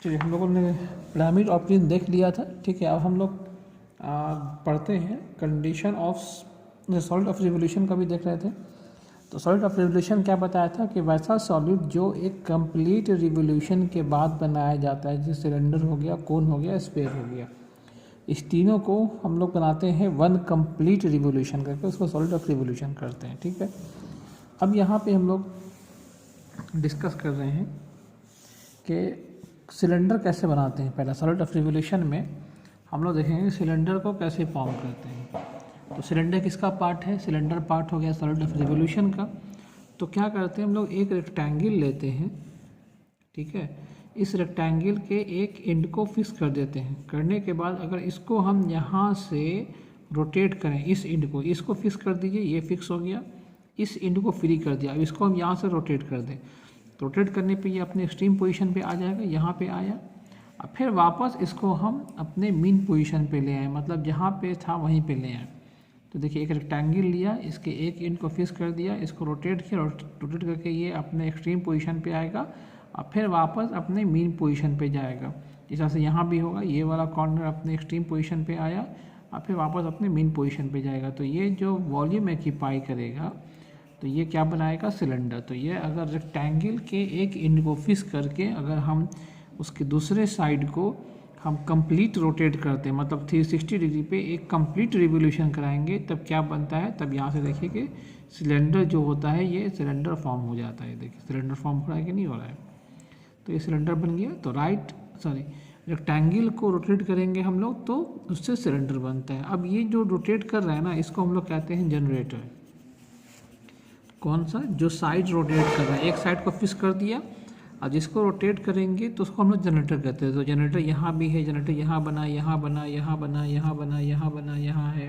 चलिए हम लोगों ने पिरामिड ऑफ ग्रीन देख लिया था। ठीक है, अब हम लोग पढ़ते हैं condition of solid of revolution का भी देख रहे थे। तो सॉलिड ऑफ रिवोल्यूशन क्या बताया था कि वैसा सॉलिड जो एक कंप्लीट रिवोल्यूशन के बाद बनाया जाता है, जैसे सिलेंडर हो गया, कोन हो गया, स्फीयर हो गया। इस तीनों को हम लोग बनाते हैं वन कंप्लीट रिवोल्यूशन करके, उसको सॉलिड ऑफ रिवोल्यूशन करते हैं। ठीक है, अब यहाँ पे हम लोग डिस्कस कर रहे हैं कि सिलेंडर कैसे बनाते हैं। पहला सॉलिड ऑफ रिवोल्यूशन में हम लोग देखेंगे सिलेंडर को कैसे फॉर्म करते हैं। तो सिलेंडर किसका पार्ट है? सिलेंडर पार्ट हो गया सॉलिड ऑफ रिवोल्यूशन का। तो क्या करते हैं हम लोग, एक रेक्टेंगल लेते हैं। ठीक है, इस रेक्टेंगल के एक एंड को फिक्स कर देते हैं। करने के बाद अगर इसको हम यहाँ से रोटेट करें, इस एंड को, इसको फिक्स कर दीजिए, ये फिक्स हो गया। इस एंड को फ्री कर दिया, अब इसको हम यहाँ से रोटेट कर दें। रोटेट करने पे ये अपने एक्सट्रीम पोजीशन पे आ जाएगा, यहाँ पे आया। अब फिर वापस इसको हम अपने मीन पोजीशन पे ले आए, मतलब जहाँ पे था वहीं पे ले आए। तो देखिए, एक रेक्टेंगल लिया, इसके एक एंड को फिक्स कर दिया, इसको रोटेट किया, रोटेट करके ये अपने एक्सट्रीम पोजीशन पे आएगा और फिर वापस अपने मीन पोजीशन पे जाएगा। इस तरह से यहाँ भी होगा, ये वाला कॉर्नर अपने एक्सट्रीम पोजीशन पे आया और फिर वापस अपने मीन पोजीशन पे जाएगा। तो ये जो वॉल्यूम एक्यूपाई करेगा तो ये क्या बनाएगा? सिलेंडर। तो ये अगर रेक्टेंगल के एक एंड को फिक्स करके अगर हम उसके दूसरे साइड को हम कंप्लीट रोटेट करते हैं, मतलब 360 डिग्री पे एक कंप्लीट रिवोल्यूशन कराएंगे, तब क्या बनता है? तब यहाँ से देखिए कि सिलेंडर जो होता है ये सिलेंडर फॉर्म हो जाता है। देखिए सिलेंडर फॉर्म हो रहा है कि नहीं हो रहा है। तो ये सिलेंडर बन गया। तो रेक्टेंगल को रोटेट करेंगे हम लोग तो उससे सिलेंडर बनता है। अब ये जो रोटेट कर रहा है ना, इसको हम लोग कहते हैं जनरेटर। कौन सा? जो साइड रोटेट कर रहा है, एक साइड को फिक्स कर दिया और जिसको रोटेट करेंगे तो उसको हम लोग जनरेटर कहते हैं। तो जनरेटर यहाँ भी है, जनरेटर यहाँ बना, यहाँ बना, यहाँ बना, यहाँ बना, यहाँ बना, यहाँ है,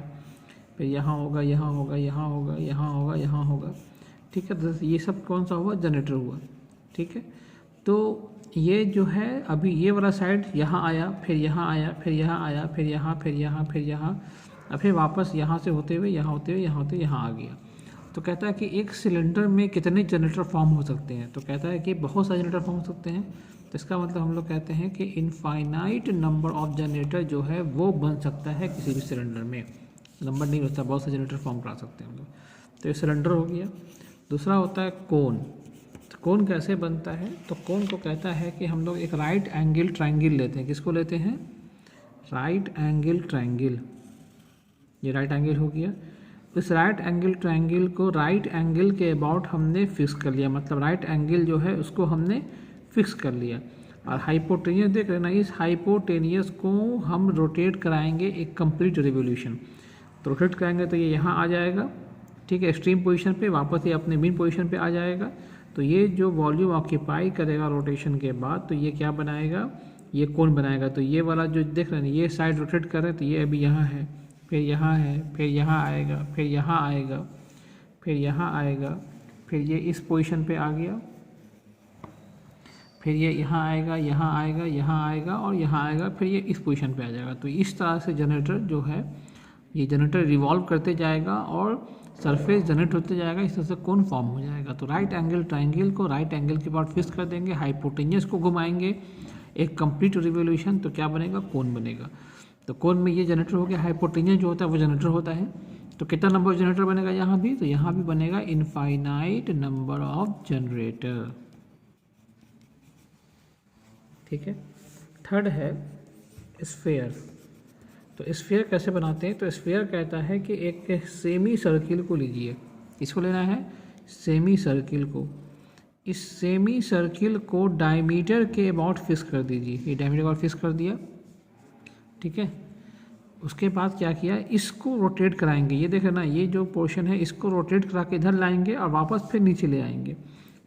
फिर यहाँ होगा, यहाँ होगा, यहाँ होगा, यहाँ होगा, यहाँ होगा। ठीक है, तो ये सब कौन सा हुआ? जनरेटर हुआ। ठीक है, तो ये जो है अभी ये वाला साइड यहाँ आया, फिर यहाँ आया, फिर यहाँ आया, फिर यहाँ, फिर यहाँ, फिर यहाँ, और फिर वापस यहाँ से होते हुए यहाँ होते हुए यहाँ होते यहाँ आ गया। तो कहता है कि एक सिलेंडर में कितने जनरेटर फॉर्म हो सकते हैं? तो कहता है कि बहुत सारे जनरेटर फॉर्म हो सकते हैं। तो इसका मतलब हम लोग कहते हैं कि इनफाइनाइट नंबर ऑफ जनरेटर जो है वो बन सकता है किसी भी सिलेंडर में। नंबर नहीं होता, बहुत सारे जनरेटर फॉर्म करा सकते हैं हम लोग। तो ये सिलेंडर हो गया। दूसरा होता है कोन। तो कोन कैसे बनता है? तो कोन को कहता है कि हम लोग एक राइट एंगल ट्रायंगल लेते हैं। किसको लेते हैं? Right angle triangle. ये राइट एंगल हो गया। इस राइट एंगल ट्रायंगल को राइट एंगल के अबाउट हमने फिक्स कर लिया, मतलब राइट एंगल जो है उसको हमने फिक्स कर लिया। और हाइपोटेनियस देख रहे ना, इस हाइपोटेनियस को हम रोटेट कराएंगे एक कंप्लीट रिवोल्यूशन। तो रोटेट कराएंगे तो ये यहाँ आ जाएगा। ठीक है, एक्सट्रीम पोजीशन पे, वापस ये अपने मीन पोजीशन पे आ जाएगा। तो ये जो वॉल्यूम ऑक्यूपाई करेगा रोटेशन के बाद, तो ये क्या बनाएगा? ये कोन बनाएगा। तो ये वाला जो देख रहे हैं, ये साइड रोटेट कर रहे हैं, तो ये अभी यहाँ है, फिर यहाँ है, फिर यहाँ आएगा, फिर यहाँ आएगा, फिर यहाँ आएगा, फिर ये इस पोजीशन पे आ गया, फिर ये यहाँ आएगा, यहाँ आएगा, यहाँ आएगा और यहाँ आएगा, फिर ये इस पोजीशन पे आ जाएगा। तो इस तरह से जनरेटर जो है, ये जनरेटर रिवॉल्व करते जाएगा और सरफेस जनरेट होते जाएगा। इस तरह से कोन फॉर्म हो जाएगा। तो राइट एंगल ट्रायंगल को राइट एंगल के बाद फिक्स कर देंगे, हाइपोटेनियस को घुमाएंगे एक कंप्लीट रिवोल्यूशन, तो क्या बनेगा? कोन बनेगा। तो कोन में ये जनरेटर हो गया। हाइपोटेनियस जो होता है वो जनरेटर होता है। तो कितना नंबर ऑफ जनरेटर बनेगा यहाँ भी? तो यहाँ भी बनेगा इनफाइनाइट नंबर ऑफ जनरेटर। ठीक है, थर्ड है स्फीयर। तो स्फीयर कैसे बनाते हैं? तो स्फीयर कहता है कि एक सेमी सर्किल को लीजिए, इसको लेना है सेमी सर्किल को। इस सेमी सर्किल को डायमीटर के अबाउट फिक्स कर दीजिए। ये डायमीटर के अबाउट फिक्स कर दिया। ठीक है, उसके बाद क्या किया? इसको रोटेट कराएंगे। ये देख ना, ये जो पोर्शन है इसको रोटेट करा के इधर लाएंगे और वापस फिर नीचे ले आएंगे।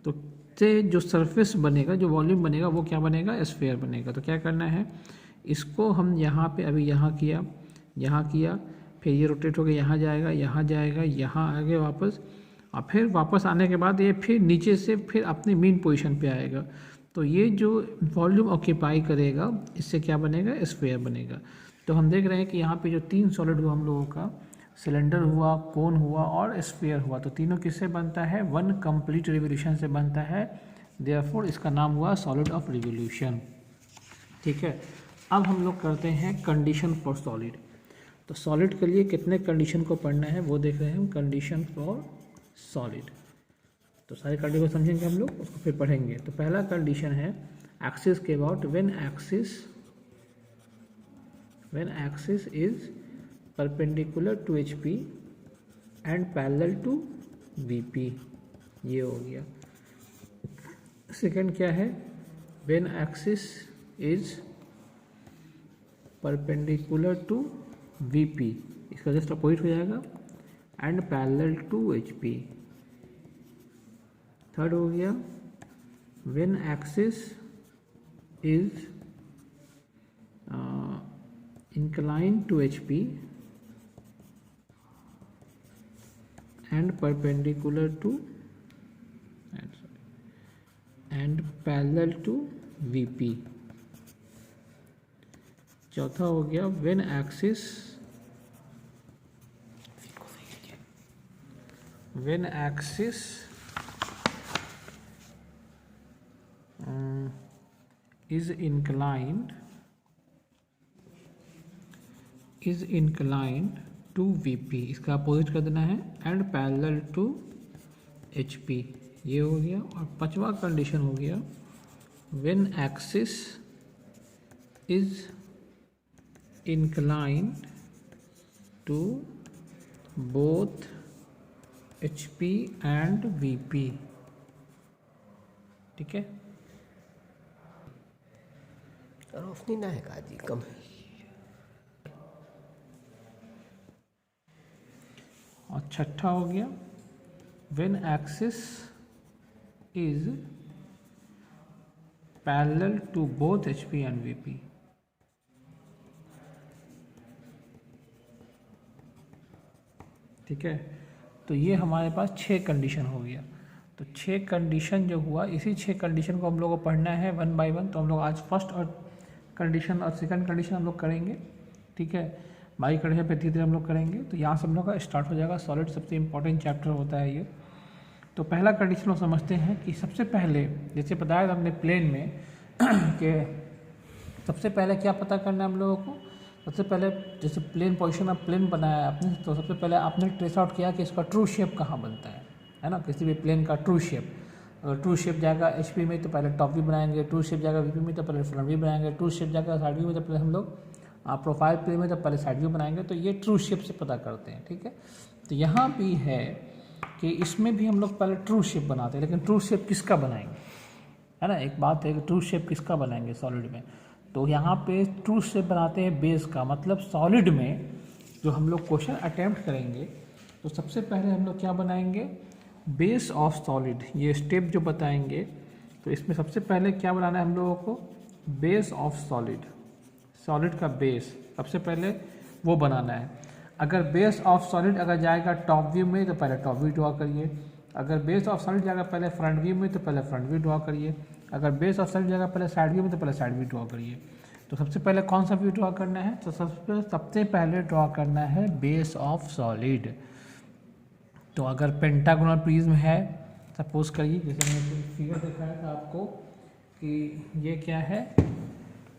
तो से जो सरफेस बनेगा, जो वॉल्यूम बनेगा, वो क्या बनेगा? स्फीयर बनेगा। तो क्या करना है? इसको हम यहाँ पे अभी यहाँ किया, फिर ये रोटेट होकर यहाँ जाएगा, यहाँ जाएगा, यहाँ आगे वापस, और फिर वापस आने के बाद ये फिर नीचे से फिर अपने मीन पोजीशन पे आएगा। तो ये जो वॉल्यूम ऑक्यूपाई करेगा, इससे क्या बनेगा? स्फीयर बनेगा। तो हम देख रहे हैं कि यहाँ पे जो तीन सॉलिड हुआ हम लोगों का, सिलेंडर हुआ, कोन हुआ और स्फीयर हुआ, तो तीनों किससे बनता है? वन कंप्लीट रिवोल्यूशन से बनता है। देयरफॉर इसका नाम हुआ सॉलिड ऑफ रिवोल्यूशन। ठीक है। अब हम लोग करते हैं कंडीशन फॉर सॉलिड। तो सॉलिड के लिए कितने कंडीशन को पढ़ना है वो देख रहे हैं हम, कंडीशन फॉर सॉलिड। तो सारे कंडीशन को समझेंगे हम लोग, उसको फिर पढ़ेंगे। तो पहला कंडीशन है एक्सिस के about, when axis is perpendicular to HP and parallel to VP, ये हो गया। सेकंड क्या है, when axis is perpendicular to VP, इसका जस्ट अपोजिट हो जाएगा, and parallel to HP। Third हो गया, when axis is inclined to HP and perpendicular to and parallel to VP। चौथा हो गया, when axis is inclined to VP, इसका opposite कर देना है, एंड पैरेलल टू HP, ये हो गया। और पांचवा कंडीशन हो गया, when axis is inclined to both HP and VP, ठीक है। रोशनी ना है काजी कम है। और छठा हो गया, when axis is parallel to both HP and VP। ठीक है। तो ये हमारे पास 6 कंडीशन हो गया। तो 6 कंडीशन जो हुआ, इसी 6 कंडीशन को हम लोग को पढ़ना है वन बाय वन। तो हम लोग आज फर्स्ट और कंडीशन और सेकंड कंडीशन हम लोग करेंगे, ठीक है। बाई कंडीशन पे धीरे धीरे हम लोग करेंगे। तो यहाँ से हम लोग का स्टार्ट हो जाएगा। सॉलिड सबसे इंपॉर्टेंट चैप्टर होता है ये। तो पहला कंडीशन हम समझते हैं कि सबसे पहले, जैसे बताया था हमने प्लेन में कि सबसे पहले क्या पता करना है हम लोगों को। सबसे पहले जैसे प्लेन पोजीशन ऑफ प्लेन बनाया है आपने, तो सबसे पहले आपने ट्रेस आउट किया कि इसका ट्रू शेप कहाँ बनता है ना, किसी भी प्लेन का ट्रू शेप। अगर ट्रू शेप जाएगा HP में तो पहले टॉप व्यू बनाएंगे, ट्रू शेप जाएगा VP में तो पहले फ्रंट व्यू बनाएंगे, ट्रू शेप जाएगा साइड व्यू में तो पहले हम लोग प्रोफाइल प्लेन में तो पहले साइड व्यू बनाएंगे। तो ये ट्रू शेप से पता करते हैं, ठीक है। तो यहाँ भी है कि इसमें भी हम लोग पहले ट्रू शेप बनाते हैं, लेकिन ट्रू शेप किसका बनाएंगे, है ना। एक बात है कि ट्रू शेप किसका बनाएंगे सॉलिड में। तो यहाँ पे ट्रू शेप बनाते हैं बेस का, मतलब सॉलिड में जो हम लोग क्वेश्चन अटेम्प्ट करेंगे तो सबसे पहले हम लोग क्या बनाएंगे, बेस ऑफ सॉलिड। ये स्टेप जो बताएंगे तो इसमें सबसे पहले क्या बनाना है हम लोगों को, बेस ऑफ सॉलिड। सॉलिड का बेस सबसे पहले वो बनाना है। अगर बेस ऑफ सॉलिड अगर जाएगा टॉप व्यू में तो पहले टॉप व्यू ड्रॉ करिए। अगर बेस ऑफ सॉलिड जाएगा पहले फ्रंट व्यू में तो पहले फ्रंट व्यू ड्रॉ करिए। अगर बेस ऑफ सॉलिड जाएगा पहले साइड व्यू में तो पहले साइड व्यू ड्रॉ करिए। तो सबसे पहले कौन सा व्यू ड्रॉ करना है, तो सबसे पहले ड्रॉ करना है बेस ऑफ सॉलिड। तो अगर पेंटागोनल प्रिज्म है, सपोज करिए जैसे मैंने फिगर दिखाया था आपको कि ये क्या है,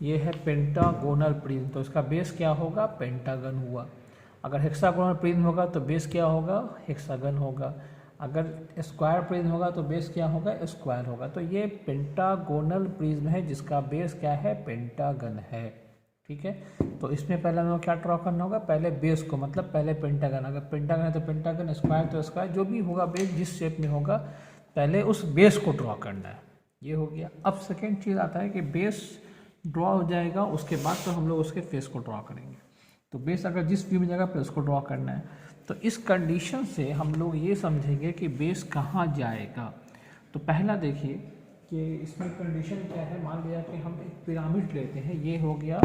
ये है पेंटागोनल प्रिज्म। तो इसका बेस क्या होगा, पेंटागन हुआ। अगर हेक्सागोनल प्रिज्म होगा तो बेस क्या होगा, हेक्सागन होगा। अगर स्क्वायर प्रिज्म होगा तो बेस क्या होगा, स्क्वायर होगा। तो ये पेंटागोनल प्रिज्म है जिसका बेस क्या है, पेंटागन है, ठीक है। तो इसमें पहले हमें क्या ड्रॉ करना होगा, पहले बेस को, मतलब पहले पेंटागन। अगर पेंटागन है तो पेंटागन, स्क्वायर तो स्क्वायर, जो भी होगा बेस जिस शेप में होगा पहले उस बेस को ड्रॉ करना है। ये हो गया। अब सेकेंड चीज़ आता है कि बेस ड्रॉ हो जाएगा, उसके बाद तो हम लोग उसके फेस को ड्रॉ करेंगे। तो बेस अगर जिस व्यू में जाएगा फिर उसको ड्रॉ करना है। तो इस कंडीशन से हम लोग ये समझेंगे कि बेस कहाँ जाएगा। तो पहला देखिए कि इसमें कंडीशन क्या है। मान लिया कि हम एक पिरामिड लेते हैं, ये हो गया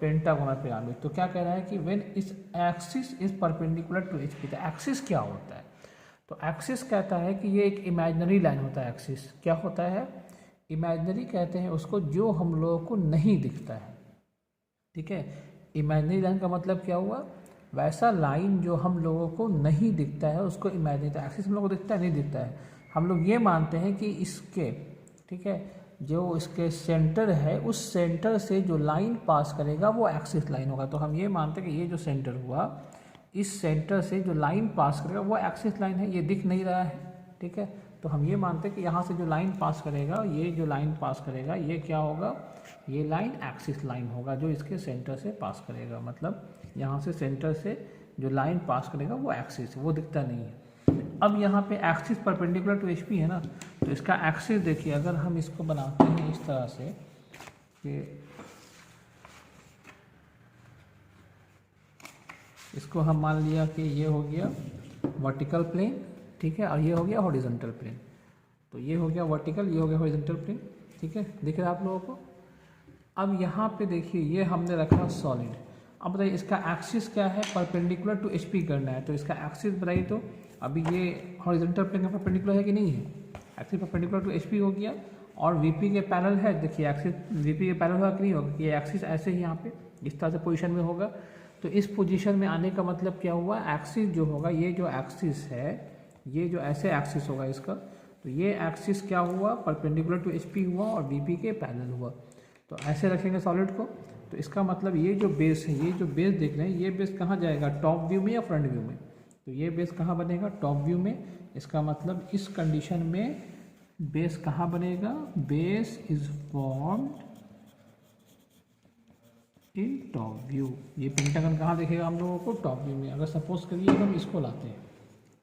पेंटागोनल पिरामिड। तो क्या कह रहा है कि व्हेन इस axis is perpendicular to HP। तो एक्सिस क्या होता है, तो एक्सिस कहता है कि ये एक इमेजिनरी लाइन होता है। एक्सिस क्या होता है, इमेजिनरी कहते हैं उसको जो हम लोगों को नहीं दिखता है, ठीक है। इमेजिनरी लाइन का मतलब क्या हुआ, वैसा लाइन जो हम लोगों को नहीं दिखता है उसको इमेजिनरी। एक्सिस हम लोगों को दिखता है, नहीं दिखता है। हम लोग ये मानते हैं कि इसके, ठीक है, जो इसके सेंटर है उस सेंटर से जो लाइन पास करेगा वो एक्सिस लाइन होगा। तो हम ये मानते हैं कि ये जो सेंटर हुआ, इस सेंटर से जो लाइन पास करेगा वो एक्सिस लाइन है। ये दिख नहीं रहा है, ठीक है। तो हम ये मानते हैं कि यहाँ से जो लाइन पास करेगा, ये जो लाइन पास करेगा ये क्या होगा, ये लाइन एक्सिस लाइन होगा जो इसके सेंटर से पास करेगा। मतलब यहाँ से सेंटर से जो लाइन पास करेगा वो एक्सिस, वो दिखता नहीं है। अब यहाँ पे एक्सिस परपेंडिकुलर टू एचपी है ना, तो इसका एक्सिस देखिए, अगर हम इसको बनाते हैं इस तरह से कि इसको हम मान लिया कि ये हो गया वर्टिकल प्लेन, ठीक है, और ये हो गया हॉरिजॉन्टल प्लेन। तो ये हो गया वर्टिकल, ये हो गया हॉरिजॉन्टल प्लेन, ठीक है, दिख रहा है आप लोगों को। अब यहाँ पे देखिए ये हमने रखा सॉलिड। अब बताइए इसका एक्सिस क्या है, परपेंडिकुलर टू एचपी करना है। तो इसका एक्सिस बताइए, तो अभी ये हॉरिजॉन्टल प्लेन का परपेंडिकुलर है कि नहीं है, एक्सिस परपेंडिकुलर टू एचपी हो गया, और वीपी के पैरेलल है। देखिए एक्सिस वीपी के पैरेलल होगा कि नहीं होगा, ये एक्सिस ऐसे ही यहाँ पे इस तरह से पोजीशन में होगा। तो इस पोजीशन में आने का मतलब क्या हुआ, एक्सिस जो होगा, ये जो एक्सिस है, ये जो ऐसे एक्सिस होगा इसका, तो ये एक्सिस क्या हुआ, परपेंडिकुलर टू एचपी हुआ और वीपी के पैरेलल हुआ। तो ऐसे रखेंगे सॉलिड को। तो इसका मतलब ये जो बेस है, ये जो बेस देख रहे हैं, ये बेस कहाँ जाएगा, टॉप व्यू में या फ्रंट व्यू में। तो ये बेस कहाँ बनेगा, टॉप व्यू में। इसका मतलब इस कंडीशन में बेस कहाँ बनेगा, base is formed in top view. ये पेंटागन कहाँ दिखेगा हम लोगों को, टॉप व्यू में। अगर सपोज करिए हम इसको लाते हैं,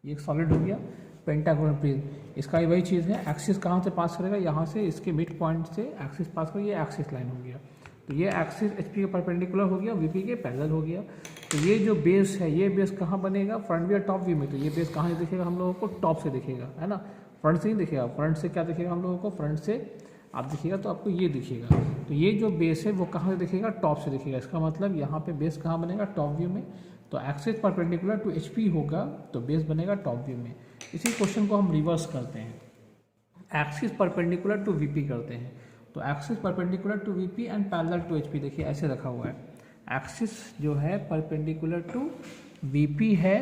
ये एक सॉलिड हो गया पेंटागोनल प्रिज्म, इसका वही चीज़ है, एक्सिस कहाँ से पास करेगा, यहाँ से इसके मिड पॉइंट से एक्सिस पास करेगा, ये एक्सिस लाइन हो गया। तो ये एक्सिस एचपी के परपेंडिकुलर हो गया, वीपी के पैरेलल हो गया। तो ये जो बेस है, ये बेस कहाँ बनेगा, फ्रंट व्यू या टॉप व्यू में। तो ये बेस कहाँ से दिखेगा हम लोगों को, टॉप से दिखेगा, है ना, फ्रंट से ही दिखेगा। फ्रंट से क्या दिखेगा हम लोगों को, फ्रंट से आप दिखेगा तो आपको ये दिखेगा। तो ये जो बेस है वो कहाँ से दिखेगा, टॉप से दिखेगा। इसका मतलब यहाँ पे बेस कहाँ बनेगा, टॉप व्यू में। तो एक्सिस परपेंडिकुलर टू एचपी होगा तो बेस बनेगा टॉप व्यू में। इसी क्वेश्चन को हम रिवर्स करते हैं, एक्सिस परपेंडिकुलर टू वीपी करते हैं। तो axis perpendicular to VP and parallel to HP, देखिए ऐसे रखा हुआ है, एक्सिस जो है परपेंडिकुलर टू वीपी है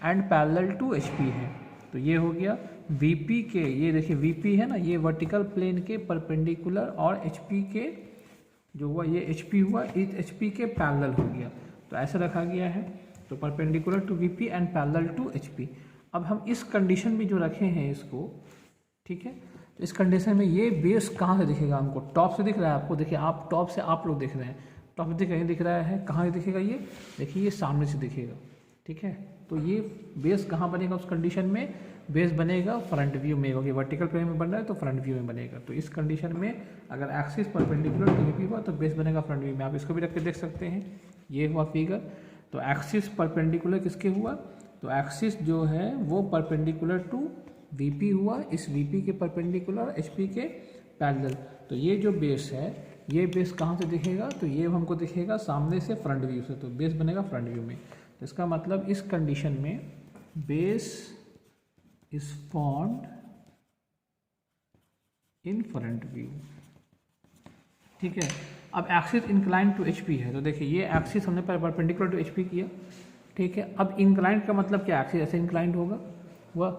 एंड पैरेलल टू एचपी है। तो ये हो गया वीपी के, ये देखिए वीपी है ना, ये वर्टिकल प्लेन के परपेंडिकुलर, और एचपी के जो हुआ ये एचपी हुआ, इस एचपी के पैरेलल हो गया। तो ऐसे रखा गया है। तो perpendicular to VP and parallel to HP. अब हम इस कंडीशन में जो रखे हैं इसको, ठीक है, तो इस कंडीशन में ये बेस कहाँ से दिखेगा हमको, टॉप से दिख रहा है आपको। देखिए आप टॉप से आप लोग देख रहे हैं, टॉप से दिख रहा है, कहाँ से दिखेगा ये, देखिए ये सामने से दिखेगा, ठीक है। तो ये बेस कहाँ बनेगा उस कंडीशन में, बेस बनेगा फ्रंट व्यू में, क्योंकि वर्टिकल प्लेन में बन रहा है तो फ्रंट व्यू में बनेगा। तो इस कंडीशन में अगर एक्सिस परपेंडिकुलर टू वीपी हुआ तो बेस बनेगा फ्रंट व्यू में। आप इसको भी रख के देख सकते हैं, ये हुआ फिगर। तो एक्सिस परपेंडिकुलर किसके हुआ, तो एक्सिस जो है वो परपेंडिकुलर टू वीपी हुआ, इस वीपी के परपेंडिकुलर एचपी के पैरेलल। तो ये जो बेस है, ये बेस कहाँ से दिखेगा, तो ये हमको दिखेगा सामने से फ्रंट व्यू से, तो बेस बनेगा फ्रंट व्यू में। तो इसका मतलब इस कंडीशन में base is formed in front view, ठीक है। अब एक्सिस इंक्लाइंड टू एचपी है, तो देखिए ये एक्सिस हमने परपेंडिकुलर टू एचपी किया, ठीक है। अब इंक्लाइंड का मतलब क्या, एक्सिस ऐसे इंक्लाइंड होगा वह,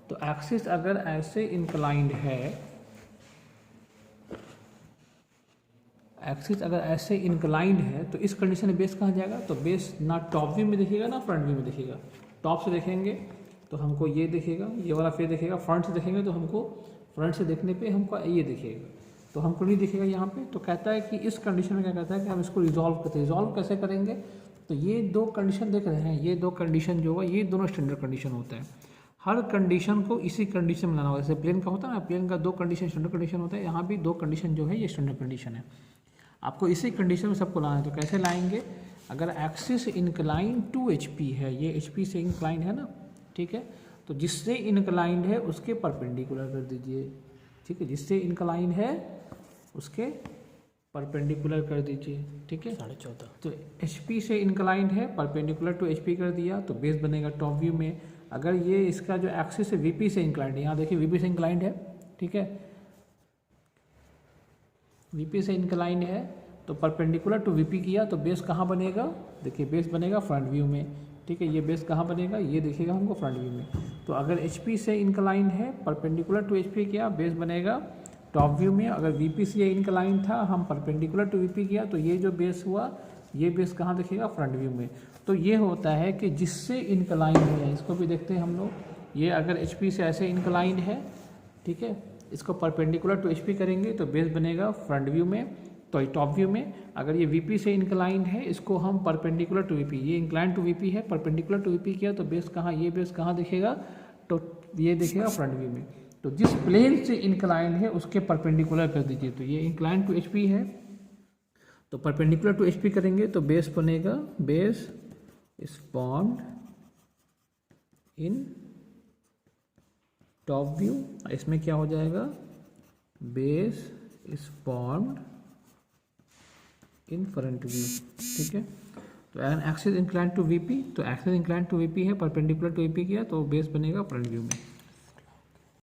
तो एक्सिस अगर ऐसे इंक्लाइंड है, एक्सिस अगर ऐसे इंक्लाइंड है तो इस कंडीशन में बेस कहाँ जाएगा, तो बेस ना टॉप व्यू में दिखेगा ना फ्रंट व्यू में दिखेगा। टॉप से देखेंगे तो हमको ये दिखेगा, ये वाला फेस दिखेगा, फ्रंट से देखेंगे तो हमको फ्रंट से देखने पे हमको ये दिखेगा, तो हमको नहीं दिखेगा यहाँ पे। तो कहता है कि इस कंडीशन में क्या कहता है कि हम इसको रिजॉल्व करते हैं। रिजॉल्व कैसे करेंगे, तो ये दो कंडीशन देख रहे हैं, ये दो कंडीशन जो होगा ये दोनों स्टैंडर्ड कंडीशन होता है। हर कंडीशन को इसी कंडीशन में लाना होगा। जैसे प्लेन का होता है ना, प्लेन का दो कंडीशन स्टैंडर्ड कंडीशन होता है, यहाँ भी दो कंडीशन जो है ये स्टैंडर्ड कंडीशन है। आपको इसी कंडीशन में सबको लाना है। तो कैसे लाएंगे, अगर एक्सिस इंक्लाइन टू एचपी है, ये एचपी से इंक्लाइंड है ना, ठीक है, तो जिससे इंक्लाइंड है उसके परपेंडिकुलर कर दीजिए, ठीक है, जिससे इंक्लाइंड है उसके परपेंडिकुलर कर दीजिए, ठीक है। 14.5 तो एचपी से इंक्लाइंड है, परपेंडिकुलर टू एचपी कर दिया तो बेस बनेगा टॉप व्यू में। अगर ये इसका जो एक्सिस है वीपी से इंक्लाइंड है, यहाँ देखिए वीपी से इंक्लाइंड है, ठीक है, वीपी से इंक्लाइंड है तो परपेंडिकुलर टू वीपी किया तो बेस कहाँ बनेगा, देखिए बेस बनेगा फ्रंट व्यू में, ठीक है। ये बेस कहाँ बनेगा, ये दिखेगा हमको फ्रंट व्यू में। तो अगर एचपी से इंक्लाइंड है, परपेंडिकुलर टू एचपी किया, बेस बनेगा टॉप व्यू में अगर वीपी से ये इंक्लाइन था, हम परपेंडिकुलर टू वीपी किया, तो ये जो बेस हुआ, ये बेस कहाँ दिखेगा, फ्रंट व्यू में। तो ये होता है कि जिससे इंक्लाइन है, इसको भी देखते हैं हम लोग। ये अगर एचपी से ऐसे इंक्लाइन है, ठीक है, इसको परपेंडिकुलर टू एचपी करेंगे तो बेस बनेगा फ्रंट व्यू में, तो टॉप व्यू में। अगर ये वीपी से इंक्लाइन है, इसको हम परपेंडिकुलर टू वीपी, ये इंक्लाइन टू वीपी है, परपेंडिकुलर टू वीपी किया तो बेस कहाँ, ये बेस कहाँ दिखेगा, तो ये दिखेगा फ्रंट व्यू में। तो जिस प्लेन से इंक्लाइन है उसके परपेंडिकुलर कर दीजिए। तो ये इंक्लाइन टू एचपी है, तो परपेंडिकुलर टू एचपी करेंगे तो बेस बनेगा, base is formed in top view. इसमें क्या हो जाएगा, base is formed in front view, ठीक है। तो एक्सिस इंक्लाइन टू वीपी, तो एक्सिस इंक्लाइन टू वीपी है, परपेंडिकुलर टू वीपी किया तो बेस बनेगा फ्रंट व्यू में।